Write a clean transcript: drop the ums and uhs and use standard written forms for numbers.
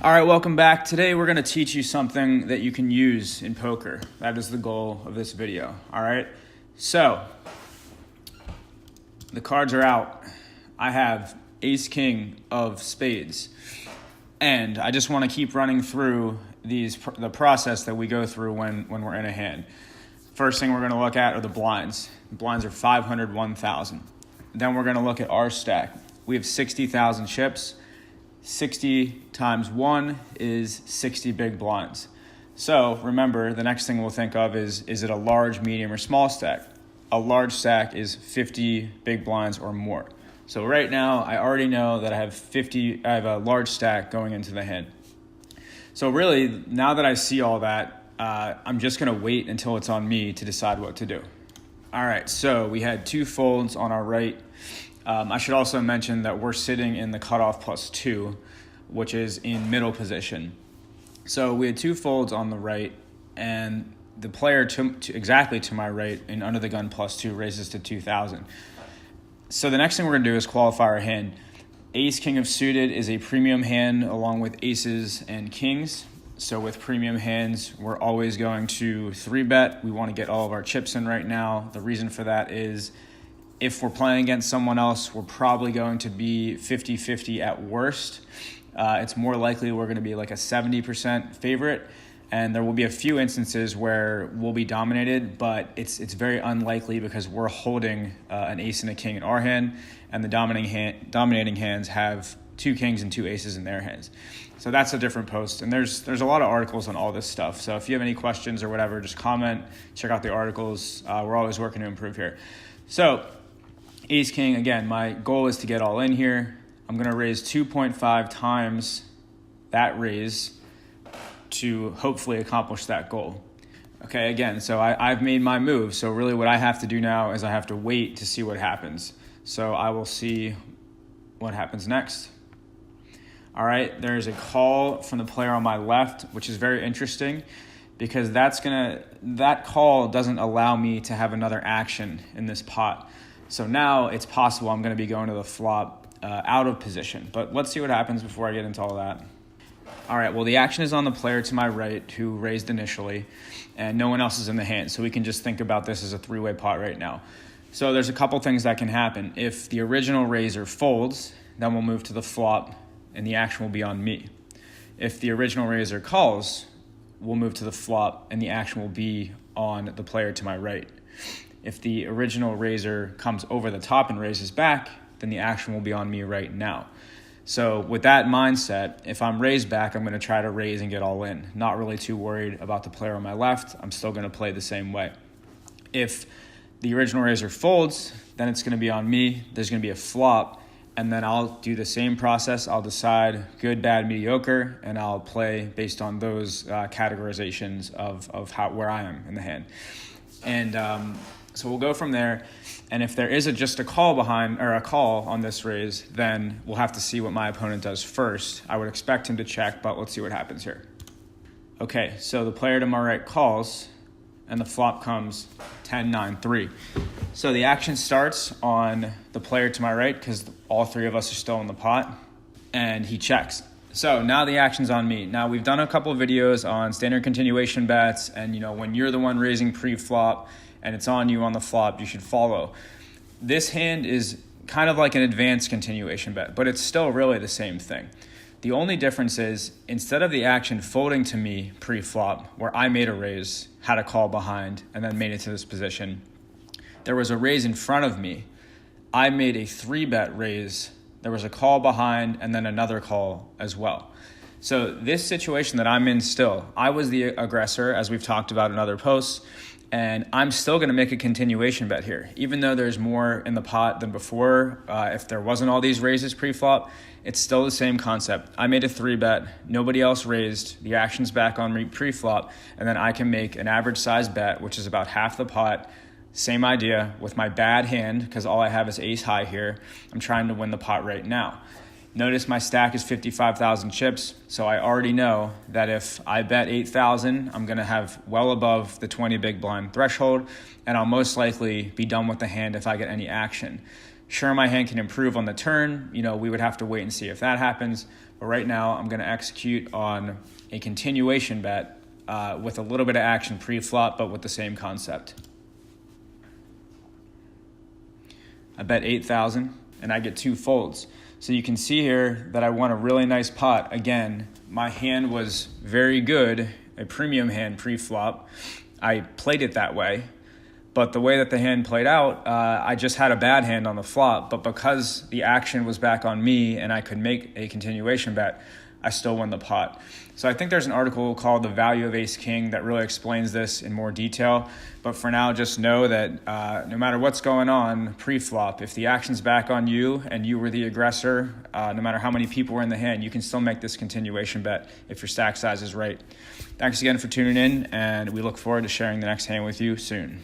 All right, welcome back. Today we're going to teach you something that you can use in poker. That is the goal of this video. All right, so the cards are out. I have ace king of spades, and I just want to keep running through the process that we go through when we're in a hand. First thing we're going to look at are the blinds. The blinds are 500, 1,000. Then we're going to look at our stack. We have 60,000 chips. 60 times 1 is 60 big blinds. So remember, the next thing we'll think of is it a large, medium, or small stack? A large stack is 50 big blinds or more. So right now, I already know that I have a large stack going into the hand. So really, now that I see all that, I'm just going to wait until it's on me to decide what to do. All right, so we had two folds on our right. I should also mention that we're sitting in the cutoff +2, which is in middle position. So we had two folds on the right, and the player exactly to my right and under the gun +2 raises to 2,000. So the next thing we're going to do is qualify our hand. Ace king of suited is a premium hand along with aces and kings. So with premium hands, we're always going to 3-bet. We want to get all of our chips in right now. The reason for that is if we're playing against someone else, we're probably going to be 50-50 at worst. It's more likely we're going to be like a 70% favorite, and there will be a few instances where we'll be dominated, but it's very unlikely because we're holding an ace and a king in our hand, and the dominating hands have 2 kings and 2 aces in their hands. So that's a different post, and there's a lot of articles on all this stuff. So if you have any questions or whatever, just comment, check out the articles. We're always working to improve here. So ace king, again, my goal is to get all in here. I'm going to raise 2.5 times that raise to hopefully accomplish that goal. Okay, again, so I've made my move. So really what I have to do now is I have to wait to see what happens. So I will see what happens next. All right, there's a call from the player on my left, which is very interesting because that call doesn't allow me to have another action in this pot. So now it's possible I'm going to be going to the flop out of position. But let's see what happens before I get into all that. All right, well, the action is on the player to my right who raised initially, and no one else is in the hand. So we can just think about this as a 3-way pot right now. So there's a couple things that can happen. If the original raiser folds, then we'll move to the flop, and the action will be on me. If the original raiser calls, we'll move to the flop, and the action will be on the player to my right. If the original raiser comes over the top and raises back, then the action will be on me right now. So with that mindset, if I'm raised back, I'm going to try to raise and get all in. Not really too worried about the player on my left. I'm still going to play the same way. If the original raiser folds, then it's going to be on me. There's going to be a flop, and then I'll do the same process. I'll decide good, bad, mediocre, and I'll play based on those categorizations of where I am in the hand. And so we'll go from there. And if there is just a call on this raise, then we'll have to see what my opponent does first. I would expect him to check, but let's see what happens here. Okay, so the player to my right calls, and the flop comes 10-9-3. So the action starts on the player to my right because all three of us are still in the pot, and he checks. So now the action's on me. Now we've done a couple of videos on standard continuation bets, and when you're the one raising pre-flop and it's on you on the flop, you should follow. This hand is kind of like an advanced continuation bet, but it's still really the same thing. The only difference is instead of the action folding to me pre-flop, where I made a raise, had a call behind, and then made it to this position, there was a raise in front of me. I made a 3-bet raise. There was a call behind and then another call as well. So this situation that I'm in still, I was the aggressor, as we've talked about in other posts, and I'm still going to make a continuation bet here. Even though there's more in the pot than before, if there wasn't all these raises pre-flop, it's still the same concept. I made a 3-bet, nobody else raised, the action's back on me pre-flop, and then I can make an average size bet, which is about half the pot. Same idea with my bad hand, because all I have is ace high here. I'm trying to win the pot right now. Notice my stack is 55,000 chips, so I already know that if I bet 8,000, I'm going to have well above the 20 big blind threshold, and I'll most likely be done with the hand if I get any action. Sure, my hand can improve on the turn. We would have to wait and see if that happens, But right now, I'm going to execute on a continuation bet with a little bit of action pre-flop, but with the same concept. I bet 8,000 and I get 2 folds. So you can see here that I won a really nice pot. Again, my hand was very good, a premium hand pre-flop. I played it that way, but the way that the hand played out, I just had a bad hand on the flop, but because the action was back on me and I could make a continuation bet, I still won the pot. So I think there's an article called The Value of Ace King that really explains this in more detail. But for now, just know that no matter what's going on pre-flop, if the action's back on you and you were the aggressor, no matter how many people were in the hand, you can still make this continuation bet if your stack size is right. Thanks again for tuning in, and we look forward to sharing the next hand with you soon.